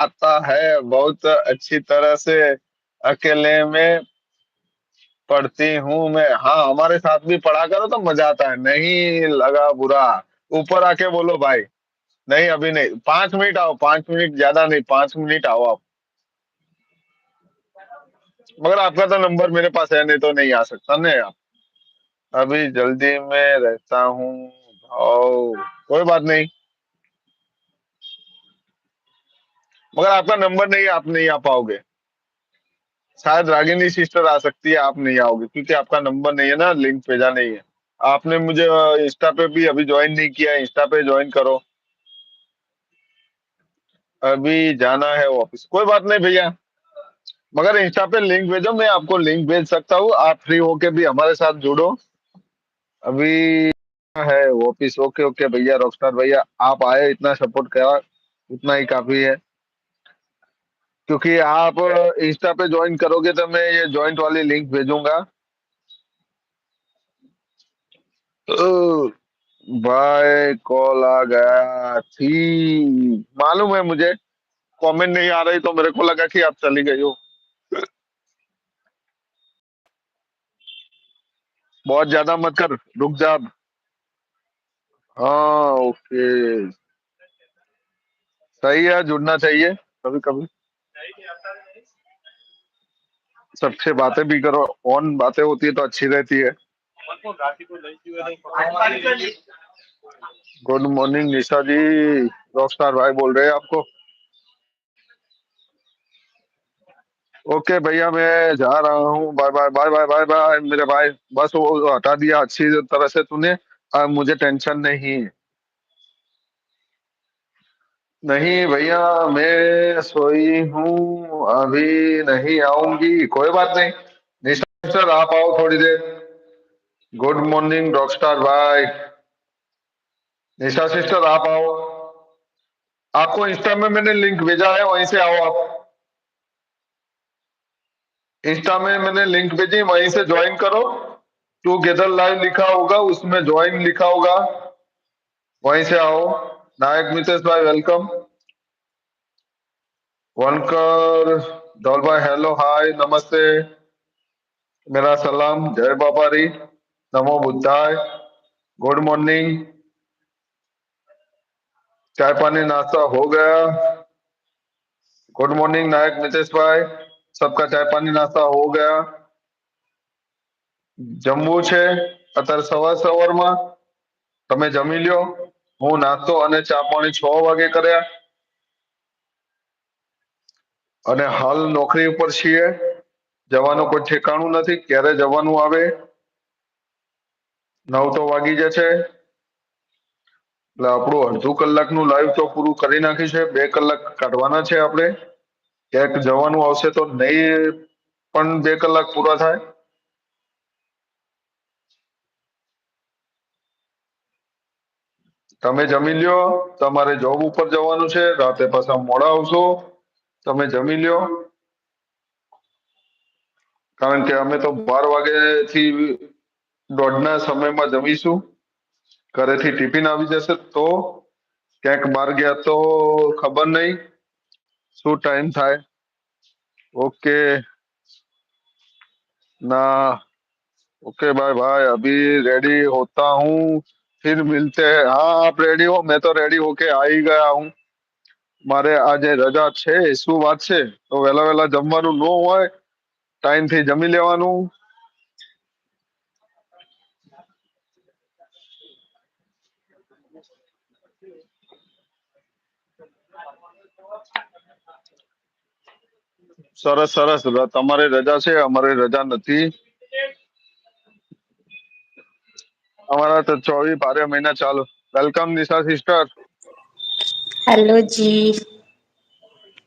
आता है बहुत अच्छी तरह से। अकेले में पढ़ती हूँ मैं। हाँ, हमारे साथ भी पढ़ा करो तो मजा आता है। नहीं लगा बुरा? ऊपर आके बोलो भाई। नहीं अभी नहीं, 5 मिनट आओ, 5 मिनट ज्यादा नहीं, 5 मिनट आओ आप। मगर आपका तो नंबर मेरे पास है, नहीं तो नहीं आ सकता नहीं आप। अभी जल्दी में रहता हूँ। ओ, कोई बात नहीं। मगर आपका नंबर नहीं है, आप नहीं आ पाओगे। शायद रागिनी सिस्टर आ सकती है, आप नहीं आओगे क्योंकि आपका नंबर नहीं है ना, लिंक भेजा नहीं है। आपने मुझे इंस्टा पे भी अभी ज्वाइन नहीं किया है, इंस्टा पे ज्वाइन करो। अभी जाना है ऑफिस, कोई बात नहीं भैया। मगर इंस्टा पे लिंक भेजो, मैं आपको लिंक भेज सकता हूँ, आप फ्री होके भी हमारे साथ जुड़ो। अभी है ऑफिस। ओके ओके भैया, रॉकस्टार भैया आप आए, इतना सपोर्ट करा, उतना ही काफी है। क्योंकि आप इंस्टा पे ज्वाइन करोगे तो मैं ये ज्वाइंट वाली लिंक भेजूंगा। ओ, भाई कॉल आ गया थी, मालूम है मुझे। कमेंट नहीं आ रही तो मेरे को लगा कि आप चली गई हो। बहुत ज्यादा मत कर, रुक जा अब। हाँ ओके। सही है, जुड़ना चाहिए कभी कभी। सबसे बातें भी करो, ऑन बातें होती है तो अच्छी रहती है। गुड मॉर्निंग निशा जी, रॉकस्टार भाई बोल रहे हैं आपको। ओके भैया, मैं जा रहा हूँ। Bye bye bye bye bye bye मेरे भाई। बस वो हटा दिया अच्छी तरह से तूने। अब मुझे टेंशन नहीं। नहीं भैया, मैं सोई हूँ, अभी नहीं आऊंगी, कोई बात नहीं। निशा सर आप आओ थोड़ी देर। गुड मॉर्निंग रॉकस्टार भाई। निशा सिस्टर आप आओ। आपको इंस्टा में मैंने लिंक भेजा है, वहीं से आओ आप। इंस्टा में मैंने लिंक भेजी, वहीं से ज्वाइन करो। टूगेदर लाइव लिखा होगा, उसमें ज्वाइन लिखा होगा, वहीं से आओ। नायक मितेश भाई वेलकम। वनकर धौल भाई हेलो हाय नमस्ते। मेरा सलाम, जय बाबा री, नमो बुद्धाय, गुड मॉर्निंग। चाय पानी नाश्ता हो गया? गुड मॉर्निंग नायक मितेश भाई, सबका चाय पानी नाश्ता हो गया? જમવું છે અત્યારે સવાર સવારમાં? તમે જમી લ્યો, હું નાસ્તો અને ચા પાણી 6 વાગે કર્યા અને હાલ નોકરી ઉપર છીએ। જવાનું કોઈ ઠેકાણું નથી, ક્યારે જવાનું આવે। 9 તો વાગી જશે, એટલે આપણું અડધું કલાકનું લાઈવ તો પૂરું કરી નાખ્યું છે। 2 કલાક કાઢવાના છે આપણે। ક્યાંક જવાનું આવશે તો નહીં પણ 2 કલાક પૂરા થાય। તમે જમી લ્યો, તમારે જોબ ઉપર જવાનું છે, રાતે પાછા મોડા આવશો। તમે જમી લ્યો, કારણ કે અમે તો 12 વાગ્યાથી 1:30ના સમયમાં જમીશું। ઘરેથી ટિફિન આવી જશે તો ક્યાંક બહાર ગયા તો ખબર નહીં શું ટાઈમ થાય। ओके ना, ओके बाय बाय, अभी रेडी होता हूँ, फिर मिलते हैं। हाँ आप रेडी हो, मैं तो रेडी होके आ ही गया हूँ। મારે આજે રજા છે, શું વાત છે? તો વહેલા વહેલા જમવાનું ન હોય, ટાઈમ થી જમી લેવાનું। સરસ સરસ, તમારે રજા છે, અમારે રજા નથી। हमारा तो 24 12 महीना चालू। Welcome Nisha sister. हेलो जी।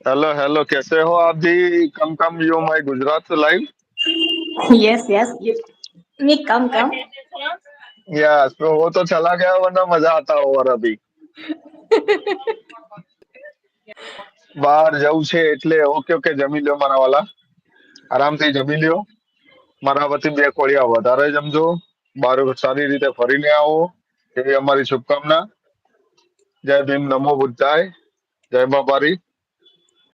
हेलो हेलो, कैसे हो आप जी? Come come you my Gujarat live. Yes yes, नहीं कम कम। यस, तो वो तो चला गया, वरना मजा आता और अभी બહાર જવું છે એટલે ઓકે ઓકે, જમી લ્યો મારા વાલા, આરામથી જમી લ્યો। મારા વતી 2 કોળિયા વધારે જમજો, બાર સારી રીતે ફરીને આવો, એવી અમારી શુભકામના। જય ભીમ, નમો બુદ્ધાય, જય બાબારી।